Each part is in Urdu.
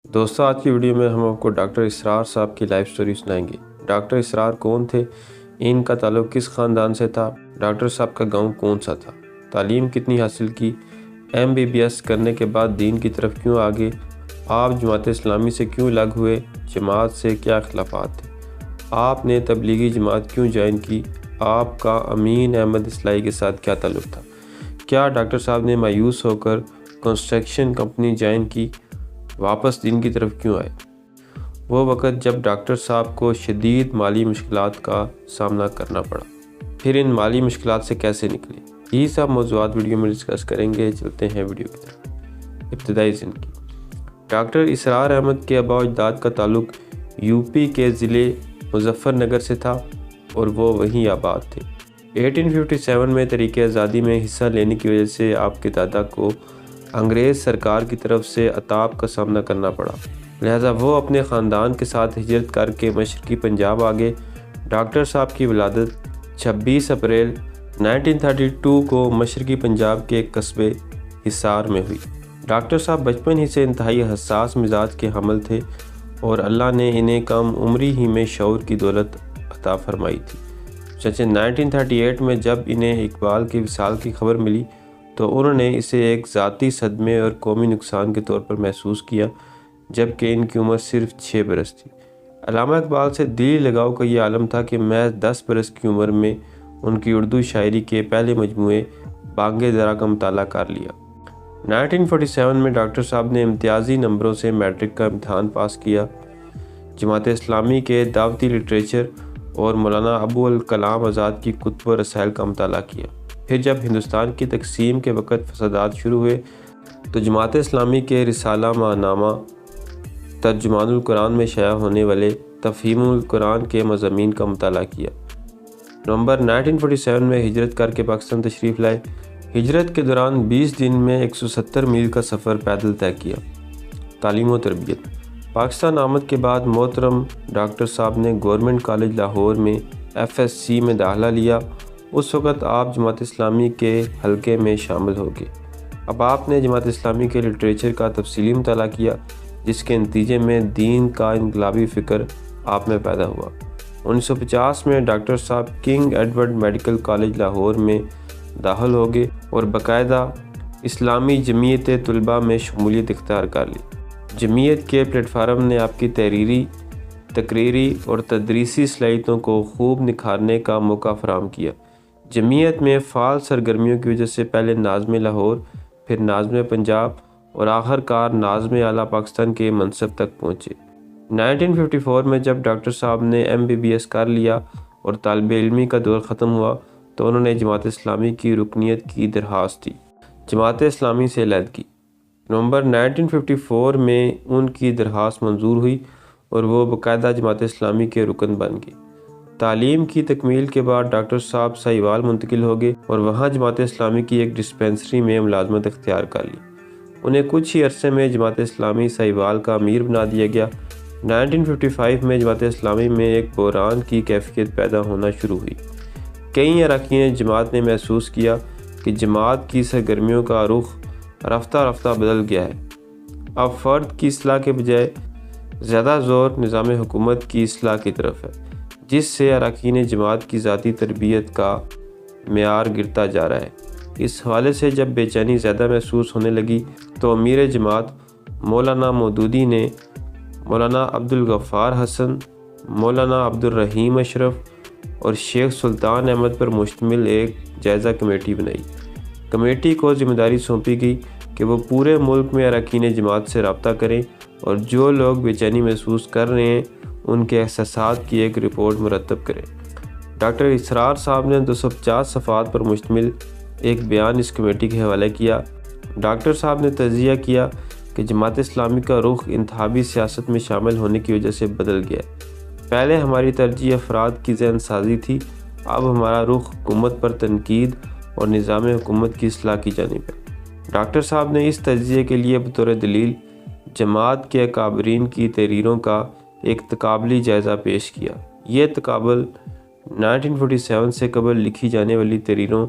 دوستوں، آج کی ویڈیو میں ہم آپ کو ڈاکٹر اسرار صاحب کی لائف سٹوری سنائیں گے۔ ڈاکٹر اسرار کون تھے؟ ان کا تعلق کس خاندان سے تھا؟ ڈاکٹر صاحب کا گاؤں کون سا تھا؟ تعلیم کتنی حاصل کی؟ MBBS کرنے کے بعد دین کی طرف کیوں آگے؟ آپ جماعت اسلامی سے کیوں الگ ہوئے؟ جماعت سے کیا اختلافات تھے؟ آپ نے تبلیغی جماعت کیوں جوائن کی؟ آپ کا امین احمد اصلاحی کے ساتھ کیا تعلق تھا؟ کیا ڈاکٹر صاحب نے مایوس ہو کر کنسٹرکشن کمپنی جوائن کی؟ واپس دین کی طرف کیوں آئے؟ وہ وقت جب ڈاکٹر صاحب کو شدید مالی مشکلات کا سامنا کرنا پڑا، پھر ان مالی مشکلات سے کیسے نکلے؟ یہی سب موضوعات ویڈیو میں ڈسکس کریں گے۔ چلتے ہیں ویڈیو کی طرف۔ ابتدائی زندگی۔ ڈاکٹر اسرار احمد کے آباء و اجداد کا تعلق UP کے ضلع مظفر نگر سے تھا اور وہ وہیں آباد تھے۔ 1857 میں تحریک آزادی میں حصہ لینے کی وجہ سے آپ کے دادا کو انگریز سرکار کی طرف سے عطاب کا سامنا کرنا پڑا، لہذا وہ اپنے خاندان کے ساتھ ہجرت کر کے مشرقی پنجاب آگئے۔ ڈاکٹر صاحب کی ولادت 26 اپریل 1932 کو مشرقی پنجاب کے ایک قصبے حصار میں ہوئی۔ ڈاکٹر صاحب بچپن ہی سے انتہائی حساس مزاج کے حامل تھے اور اللہ نے انہیں کم عمری ہی میں شعور کی دولت عطا فرمائی تھی۔ چنانچہ 1938 میں جب انہیں اقبال کے وصال کی خبر ملی تو انہوں نے اسے ایک ذاتی صدمے اور قومی نقصان کے طور پر محسوس کیا، جبکہ ان کی عمر صرف 6 برس تھی۔ علامہ اقبال سے دلی لگاؤ کا یہ عالم تھا کہ محض 10 برس کی عمر میں ان کی اردو شاعری کے پہلے مجموعے بانگ درا کا مطالعہ کر لیا۔ 1947 میں ڈاکٹر صاحب نے امتیازی نمبروں سے میٹرک کا امتحان پاس کیا۔ جماعت اسلامی کے دعوتی لٹریچر اور مولانا ابو الکلام آزاد کی کتب و رسائل کا مطالعہ کیا۔ پھر جب ہندوستان کی تقسیم کے وقت فسادات شروع ہوئے تو جماعت اسلامی کے رسالہ ماہنامہ ترجمان القرآن میں شائع ہونے والے تفہیم القرآن کے مضامین کا مطالعہ کیا۔ نومبر 1947 میں ہجرت کر کے پاکستان تشریف لائے۔ ہجرت کے دوران 20 دن میں 170 میل کا سفر پیدل طے کیا۔ تعلیم و تربیت۔ پاکستان آمد کے بعد محترم ڈاکٹر صاحب نے گورنمنٹ کالج لاہور میں FSc میں داخلہ لیا۔ اس وقت آپ جماعت اسلامی کے حلقے میں شامل ہو گئے۔ اب آپ نے جماعت اسلامی کے لٹریچر کا تفصیلی مطالعہ کیا، جس کے نتیجے میں دین کا انقلابی فکر آپ میں پیدا ہوا۔ 1950 میں ڈاکٹر صاحب king Edward medical college Lahore میں داخل ہو گئے اور باقاعدہ اسلامی جمعیت طلباء میں شمولیت اختیار کر لی۔ جمعیت کے پلیٹ فارم نے آپ کی تحریری، تقریری اور تدریسی صلاحیتوں کو خوب نکھارنے کا موقع فراہم کیا۔ جمعیت میں فعال سرگرمیوں کی وجہ سے پہلے ناظم لاہور، پھر ناظم پنجاب اور آخر کار ناظم اعلیٰ پاکستان کے منصب تک پہنچے۔ 1954 میں جب ڈاکٹر صاحب نے MBBS کر لیا اور طالب علمی کا دور ختم ہوا تو انہوں نے جماعت اسلامی کی رکنیت کی درخواست دی۔ جماعت اسلامی سے علیحدگی۔ نومبر 1954 میں ان کی درخواست منظور ہوئی اور وہ باقاعدہ جماعت اسلامی کے رکن بن گئے۔ تعلیم کی تکمیل کے بعد ڈاکٹر صاحب ساہیوال منتقل ہو گئے اور وہاں جماعت اسلامی کی ایک ڈسپنسری میں ملازمت اختیار کر لی۔ انہیں کچھ ہی عرصے میں جماعت اسلامی ساہیوال کا امیر بنا دیا گیا۔ 1955 میں جماعت اسلامی میں ایک بحران کی کیفیت پیدا ہونا شروع ہوئی۔ کئی اراکین جماعت نے محسوس کیا کہ جماعت کی سرگرمیوں کا رخ رفتہ رفتہ بدل گیا ہے۔ اب فرد کی اصلاح کے بجائے زیادہ زور نظام حکومت کی اصلاح کی طرف ہے، جس سے اراکین جماعت کی ذاتی تربیت کا معیار گرتا جا رہا ہے۔ اس حوالے سے جب بے چینی زیادہ محسوس ہونے لگی تو امیر جماعت مولانا مودودی نے مولانا عبدالغفار حسن، مولانا عبدالرحیم اشرف اور شیخ سلطان احمد پر مشتمل ایک جائزہ کمیٹی بنائی۔ کمیٹی کو ذمہ داری سونپی گئی کہ وہ پورے ملک میں اراکین جماعت سے رابطہ کریں اور جو لوگ بے چینی محسوس کر رہے ہیں ان کے احساسات کی ایک رپورٹ مرتب کریں۔ ڈاکٹر اسرار صاحب نے 250 صفحات پر مشتمل ایک بیان اس کمیٹی کے حوالے کیا۔ ڈاکٹر صاحب نے تجزیہ کیا کہ جماعت اسلامی کا رخ انتخابی سیاست میں شامل ہونے کی وجہ سے بدل گیا ہے۔ پہلے ہماری ترجیح افراد کی ذہن سازی تھی، اب ہمارا رخ حکومت پر تنقید اور نظام حکومت کی اصلاح کی جانب ہے۔ ڈاکٹر صاحب نے اس تجزیے کے لیے بطور دلیل جماعت کے اکابرین کی تحریروں کا ایک تقابلی جائزہ پیش کیا۔ یہ تقابل 1947 سے قبل لکھی جانے والی تحریروں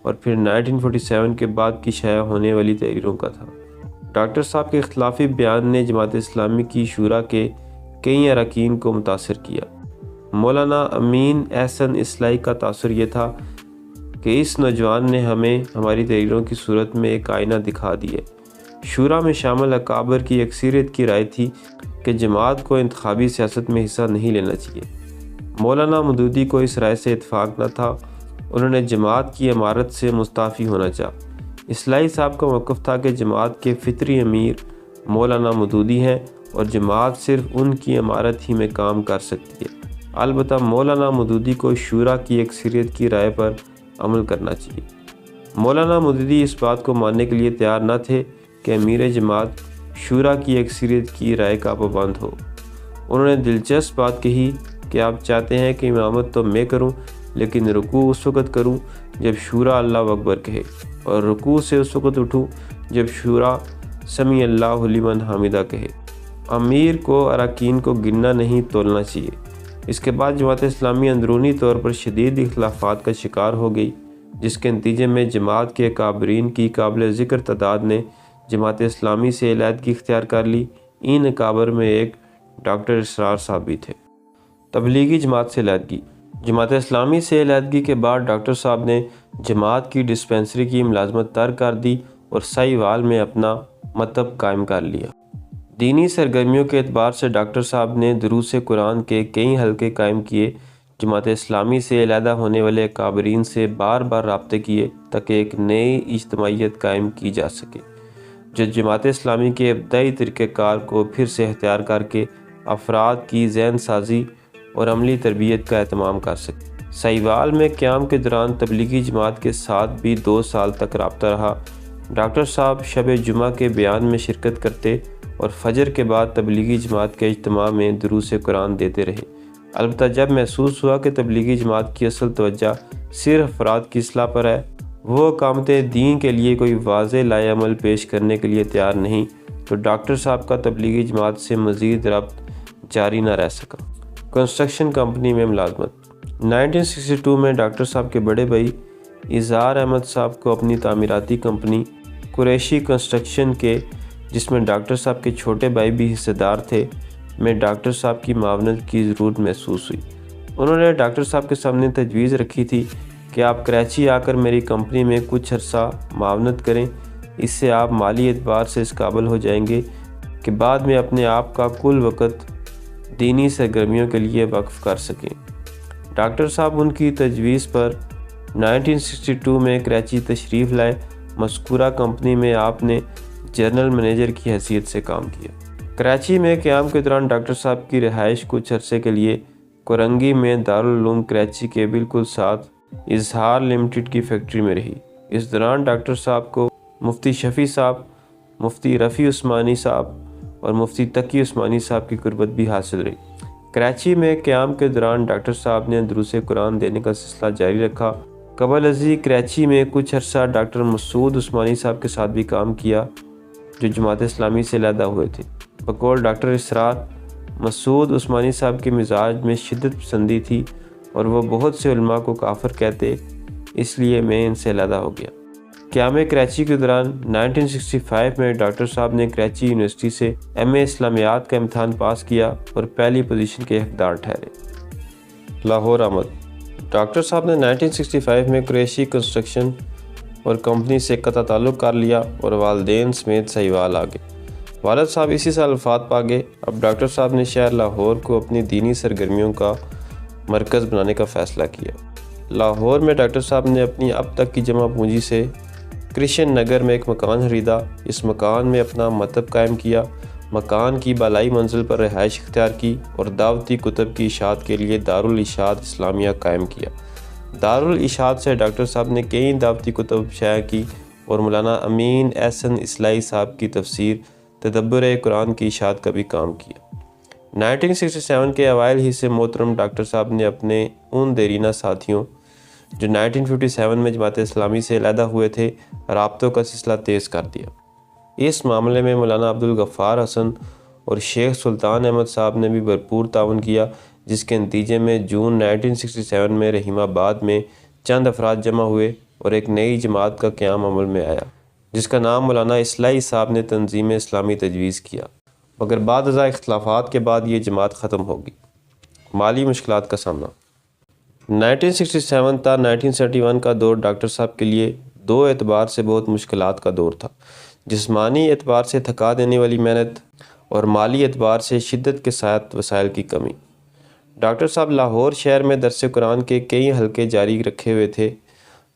اور پھر 1947 کے بعد کی شائع ہونے والی تحریروں کا تھا۔ ڈاکٹر صاحب کے اختلافی بیان نے جماعت اسلامی کی شورا کے کئی اراکین کو متاثر کیا۔ مولانا امین احسن اصلاحی کا تاثر یہ تھا کہ اس نوجوان نے ہمیں ہماری تحریروں کی صورت میں ایک آئینہ دکھا دیا۔ شورا میں شامل اکابر کی اکثریت کی رائے تھی کہ جماعت کو انتخابی سیاست میں حصہ نہیں لینا چاہیے۔ مولانا مودودی کو اس رائے سے اتفاق نہ تھا، انہوں نے جماعت کی امارت سے مستعفی ہونا چاہا۔ اصلاحی صاحب کا موقف تھا کہ جماعت کے فطری امیر مولانا مودودی ہیں اور جماعت صرف ان کی امارت ہی میں کام کر سکتی ہے۔ البتہ مولانا مودودی کو شورا کی اکثریت کی رائے پر عمل کرنا چاہیے۔ مولانا مودودی اس بات کو ماننے کے لیے تیار نہ تھے کہ امیر جماعت شورا کی اکثریت کی رائے کا پابند ہو۔ انہوں نے دلچسپ بات کہی کہ آپ چاہتے ہیں کہ امامت تو میں کروں، لیکن رکوع اس وقت کروں جب شورا اللہ اکبر کہے، اور رکوع سے اس وقت اٹھوں جب شورا سمیع اللہ لمن حمیدہ کہے۔ امیر کو اراکین کو گننا نہیں تولنا چاہیے۔ اس کے بعد جماعت اسلامی اندرونی طور پر شدید اختلافات کا شکار ہو گئی، جس کے نتیجے میں جماعت کے اکابرین کی قابل ذکر تعداد نے جماعت اسلامی سے علیحدگی اختیار کر لی۔ ان اکابر میں ایک ڈاکٹر اسرار صاحب بھی تھے۔ تبلیغی جماعت سے علیحدگی۔ جماعت اسلامی سے علیحدگی کے بعد ڈاکٹر صاحب نے جماعت کی ڈسپنسری کی ملازمت ترک کر دی اور سائیوال میں اپنا مکتب قائم کر لیا۔ دینی سرگرمیوں کے اعتبار سے ڈاکٹر صاحب نے دروس قرآن کے کئی حلقے قائم کیے۔ جماعت اسلامی سے علیحدہ ہونے والے اکابرین سے بار بار رابطے کیے تاکہ ایک نئی اجتماعیت قائم کی جا سکے جو جماعت اسلامی کے ابتدائی طریقہ کار کو پھر سے اختیار کر کے افراد کی ذہن سازی اور عملی تربیت کا اہتمام کر سکے۔ سائیوال میں قیام کے دوران تبلیغی جماعت کے ساتھ بھی 2 سال تک رابطہ رہا۔ ڈاکٹر صاحب شب جمعہ کے بیان میں شرکت کرتے اور فجر کے بعد تبلیغی جماعت کے اجتماع میں دروس قرآن دیتے رہے۔ البتہ جب محسوس ہوا کہ تبلیغی جماعت کی اصل توجہ صرف افراد کی اصلاح پر ہے، وہ اقامت دین کے لیے کوئی واضح لائحہ عمل پیش کرنے کے لیے تیار نہیں، تو ڈاکٹر صاحب کا تبلیغی جماعت سے مزید ربط جاری نہ رہ سکا۔ کنسٹرکشن کمپنی میں ملازمت۔ 1962 میں ڈاکٹر صاحب کے بڑے بھائی اظہار احمد صاحب کو اپنی تعمیراتی کمپنی قریشی کنسٹرکشن کے، جس میں ڈاکٹر صاحب کے چھوٹے بھائی بھی حصہ دار تھے، میں ڈاکٹر صاحب کی معاونت کی ضرورت محسوس ہوئی۔ انہوں نے ڈاکٹر صاحب کے سامنے تجویز رکھی تھی کہ آپ کراچی آ کر میری کمپنی میں کچھ عرصہ معاونت کریں، اس سے آپ مالی اعتبار سے اس قابل ہو جائیں گے کہ بعد میں اپنے آپ کا کل وقت دینی سرگرمیوں کے لیے وقف کر سکیں۔ ڈاکٹر صاحب ان کی تجویز پر 1962 میں کراچی تشریف لائے۔ مذکورہ کمپنی میں آپ نے جنرل مینیجر کی حیثیت سے کام کیا۔ کراچی میں قیام کے دوران ڈاکٹر صاحب کی رہائش کچھ عرصے کے لیے کورنگی میں دارالعلوم کراچی کے بالکل ساتھ اظہار لمیٹڈ کی فیکٹری میں رہی۔ اس دوران ڈاکٹر صاحب کو مفتی شفیع صاحب، مفتی رفیع عثمانی صاحب اور مفتی تقی عثمانی صاحب کی قربت بھی حاصل رہی۔ کراچی میں قیام کے دوران ڈاکٹر صاحب نے دروس قرآن دینے کا سلسلہ جاری رکھا۔ قبل ازیں کراچی میں کچھ عرصہ ڈاکٹر مسعود عثمانی صاحب کے ساتھ بھی کام کیا جو جماعت اسلامی سے علیحدہ ہوئے تھے۔ بقول ڈاکٹر اسرار، مسعود عثمانی صاحب کے مزاج میں شدت پسندی تھی اور وہ بہت سے علماء کو کافر کہتے، اس لیے میں ان سے علیحدہ ہو گیا۔ قیام کراچی کے دوران 1965 میں ڈاکٹر صاحب نے کراچی یونیورسٹی سے ایم اے اسلامیات کا امتحان پاس کیا اور پہلی پوزیشن کے حقدار ٹھہرے۔ لاہور آمد۔ ڈاکٹر صاحب نے 1965 میں قریشی کنسٹرکشن اور کمپنی سے قطع تعلق کر لیا اور والدین سمیت سہیوال آ گئے۔ والد صاحب اسی سال وفات پا گئے۔ اب ڈاکٹر صاحب نے شہر لاہور کو اپنی دینی سرگرمیوں کا مرکز بنانے کا فیصلہ کیا۔ لاہور میں ڈاکٹر صاحب نے اپنی اب تک کی جمع پونجی سے کرشن نگر میں ایک مکان خریدا۔ اس مکان میں اپنا مکتب قائم کیا، مکان کی بالائی منزل پر رہائش اختیار کی اور دعوتی کتب کی اشاعت کے لیے دارالاشاعت اسلامیہ قائم کیا۔ دارالاشاعت سے ڈاکٹر صاحب نے کئی دعوتی کتب شائع کی اور مولانا امین احسن اصلاحی صاحب کی تفسیر تدبر قرآن کی اشاعت کا بھی کام کیا۔ 1967 کے اوائل ہی سے محترم ڈاکٹر صاحب نے اپنے ان دیرینہ ساتھیوں جو 1957 میں جماعت اسلامی سے علیحدہ ہوئے تھے رابطوں کا سلسلہ تیز کر دیا۔ اس معاملے میں مولانا عبدالغفار حسن اور شیخ سلطان احمد صاحب نے بھی بھرپور تعاون کیا، جس کے نتیجے میں جون 1967 میں رحیم آباد میں چند افراد جمع ہوئے اور ایک نئی جماعت کا قیام عمل میں آیا جس کا نام مولانا اصلاحی صاحب نے تنظیم اسلامی تجویز کیا، مگر بعد ازاں اختلافات کے بعد یہ جماعت ختم ہوگی۔ مالی مشکلات کا سامنا۔ 1967 تا 1971 کا دور ڈاکٹر صاحب کے لیے دو اعتبار سے بہت مشکلات کا دور تھا، جسمانی اعتبار سے تھکا دینے والی محنت اور مالی اعتبار سے شدت کے ساتھ وسائل کی کمی۔ ڈاکٹر صاحب لاہور شہر میں درس قرآن کے کئی حلقے جاری رکھے ہوئے تھے۔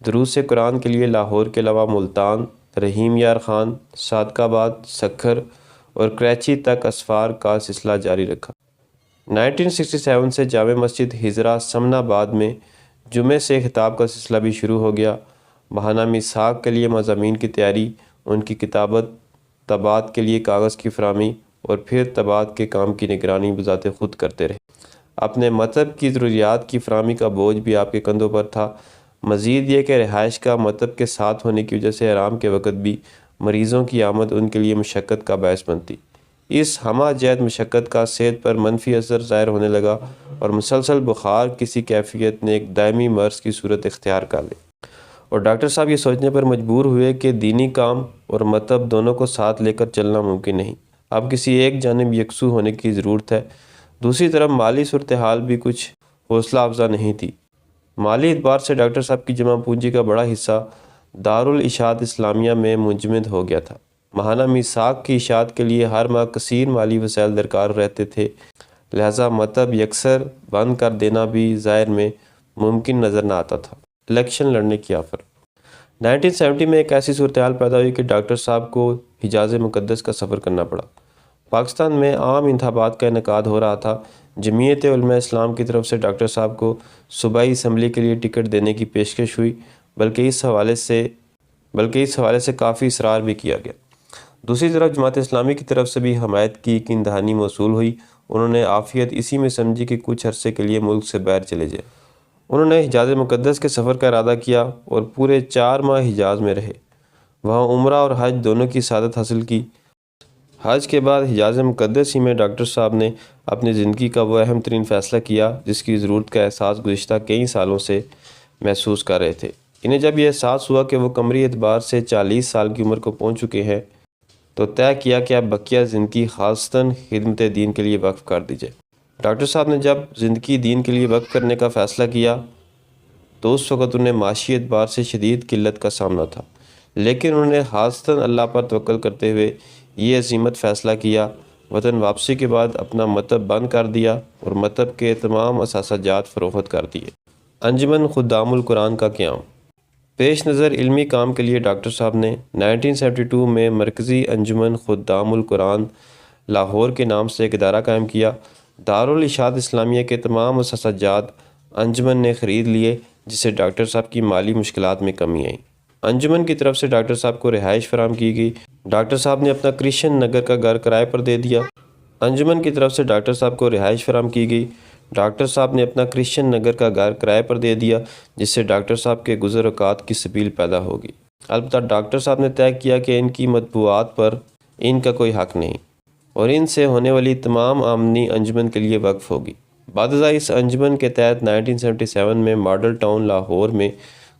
دروس قرآن کے لیے لاہور کے علاوہ ملتان، رحیم یار خان، صادق آباد، سکھر اور کراچی تک اسفار کا سلسلہ جاری رکھا۔ 1967 سے جامع مسجد ہجرہ سمن آباد میں جمعے سے خطاب کا سلسلہ بھی شروع ہو گیا۔ ماہانہ میثاق کے لیے مضامین کی تیاری، ان کی کتابت، طباعت کے لیے کاغذ کی فراہمی اور پھر طباعت کے کام کی نگرانی بذات خود کرتے رہے۔ اپنے مطلب کی ضروریات کی فراہمی کا بوجھ بھی آپ کے کندھوں پر تھا۔ مزید یہ کہ رہائش کا مطلب کے ساتھ ہونے کی وجہ سے آرام کے وقت بھی مریضوں کی آمد ان کے لیے مشقت کا باعث بنتی۔ اس ہمہ جہت مشقت کا صحت پر منفی اثر ظاہر ہونے لگا اور مسلسل بخار کسی کیفیت نے ایک دائمی مرض کی صورت اختیار کر لی، اور ڈاکٹر صاحب یہ سوچنے پر مجبور ہوئے کہ دینی کام اور مطلب دونوں کو ساتھ لے کر چلنا ممکن نہیں، اب کسی ایک جانب یکسو ہونے کی ضرورت ہے۔ دوسری طرف مالی صورتحال بھی کچھ حوصلہ افزا نہیں تھی۔ مالی اعتبار سے ڈاکٹر صاحب کی جمع پونجی کا بڑا حصہ دارالاشاعت اسلامیہ میں منجمد ہو گیا تھا۔ ماہانہ میثاق کی اشاعت کے لیے ہر ماہ کثیر مالی وسائل درکار رہتے تھے، لہذا مطلب یکسر بند کر دینا بھی ظاہر میں ممکن نظر نہ آتا تھا۔ الیکشن لڑنے کی آفر۔ 1970 میں ایک ایسی صورتحال پیدا ہوئی کہ ڈاکٹر صاحب کو حجاز مقدس کا سفر کرنا پڑا۔ پاکستان میں عام انتخابات کا انعقاد ہو رہا تھا۔ جمعیت علماء اسلام کی طرف سے ڈاکٹر صاحب کو صوبائی اسمبلی کے لیے ٹکٹ دینے کی پیشکش ہوئی، بلکہ اس حوالے سے کافی اصرار بھی کیا گیا۔ دوسری طرف جماعت اسلامی کی طرف سے بھی حمایت کی یقین دہانی موصول ہوئی۔ انہوں نے عافیت اسی میں سمجھی کہ کچھ عرصے کے لیے ملک سے باہر چلے جائیں۔ انہوں نے حجاز مقدس کے سفر کا ارادہ کیا اور پورے 4 ماہ حجاز میں رہے، وہاں عمرہ اور حج دونوں کی سعادت حاصل کی۔ حج کے بعد حجاز مقدس ہی میں ڈاکٹر صاحب نے اپنی زندگی کا وہ اہم ترین فیصلہ کیا جس کی ضرورت کا احساس گزشتہ کئی سالوں سے محسوس کر رہے تھے۔ انہیں جب یہ احساس ہوا کہ وہ قمری اعتبار سے 40 سال کی عمر کو پہنچ چکے ہیں تو طے کیا کہ اب بقیہ زندگی خاصتاً خدمت دین کے لیے وقف کر دی جائے۔ ڈاکٹر صاحب نے جب زندگی دین کے لیے وقف کرنے کا فیصلہ کیا تو اس وقت انہیں معاشی اعتبار سے شدید قلت کا سامنا تھا، لیکن انہوں نے خاصتاً اللہ پر توکل کرتے ہوئے یہ عظیمت فیصلہ کیا۔ وطن واپسی کے بعد اپنا مطلب بند کر دیا اور مطلب کے تمام اثاثہ جات فروخت کر دیے۔ انجمن خدام القرآن کا قیام۔ پیش نظر علمی کام کے لیے ڈاکٹر صاحب نے 1972 میں مرکزی انجمن خدام القرآن لاہور کے نام سے ایک ادارہ قائم کیا۔ دارالاشاعت اسلامیہ کے تمام اثاثہ جات انجمن نے خرید لیے، جس سے ڈاکٹر صاحب کی مالی مشکلات میں کمی آئی۔ انجمن کی طرف سے ڈاکٹر صاحب کو رہائش فراہم کی گئی۔ ڈاکٹر صاحب نے اپنا کرشن نگر کا گھر کرائے پر دے دیا۔ انجمن کی طرف سے ڈاکٹر صاحب کو رہائش فراہم کی گئی۔ ڈاکٹر صاحب نے اپنا کرشن نگر کا گھر کرائے پر دے دیا، جس سے ڈاکٹر صاحب کے گزر اوقات کی سبیل پیدا ہوگی۔ البتہ ڈاکٹر صاحب نے طے کیا کہ ان کی مطبوعات پر ان کا کوئی حق نہیں اور ان سے ہونے والی تمام آمدنی انجمن کے لیے وقف ہوگی۔ بعد ازاں اس انجمن کے تحت 1977 میں ماڈل ٹاؤن لاہور میں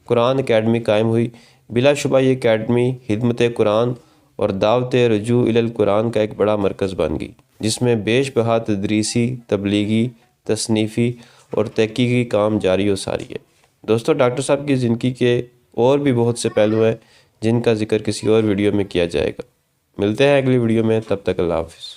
قرآن اکیڈمی قائم ہوئی۔ بلا شبہ یہ اکیڈمی خدمت قرآن اور دعوت رجوع الی القرآن کا ایک بڑا مرکز بن گئی، جس میں بیش بہا تدریسی، تبلیغی، تصنیفی اور تحقیقی کام جاری و ساری ہے۔ دوستو، ڈاکٹر صاحب کی زندگی کے اور بھی بہت سے پہلو ہیں جن کا ذکر کسی اور ویڈیو میں کیا جائے گا۔ ملتے ہیں اگلی ویڈیو میں، تب تک اللہ حافظ۔